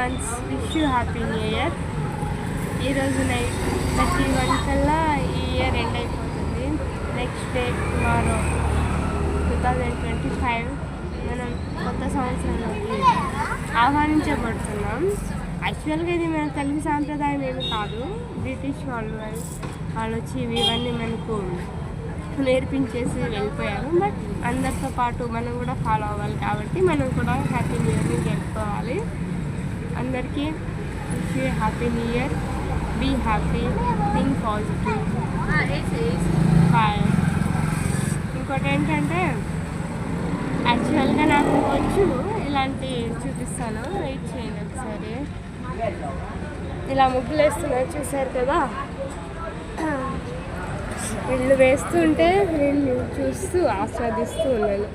Advance wish you happy new year. ఈరోజు night 31 కల్లా ఈ ఇయర్ ఎండ్ అయిపోతుంది. నెక్స్ట్ డే టుమారో 2025 మనం కొత్త సంవత్సరంలోకి ఆహ్వానించబడుతున్నాం. యాక్చువల్గా ఇది మన తెలుగు సాంప్రదాయం ఏమి కాదు. బ్రిటిష్ వాళ్ళు వచ్చి ఇవన్నీ మనకు నేర్పించేసి వెళ్ళిపోయారు. బట్ అందరితో పాటు మనం కూడా ఫాలో అవ్వాలి కాబట్టి మనం కూడా హ్యాపీ న్యూ ఇయర్ని జరుపుకోవాలి. అందరికీ wish you happy new year. Be happy, think positive. Bye. ఇంకోటి ఏంటంటే యాక్చువల్గా నాకు వచ్చు ఇలాంటి చూపిస్తాను. వెయిట్ చేయండి ఒకసారి. ఇలా ముగ్గులు వేస్తున్నారు చూసారు కదా. వీళ్ళు వేస్తుంటే వీళ్ళు చూస్తూ ఆస్వాదిస్తూ ఉన్నాను.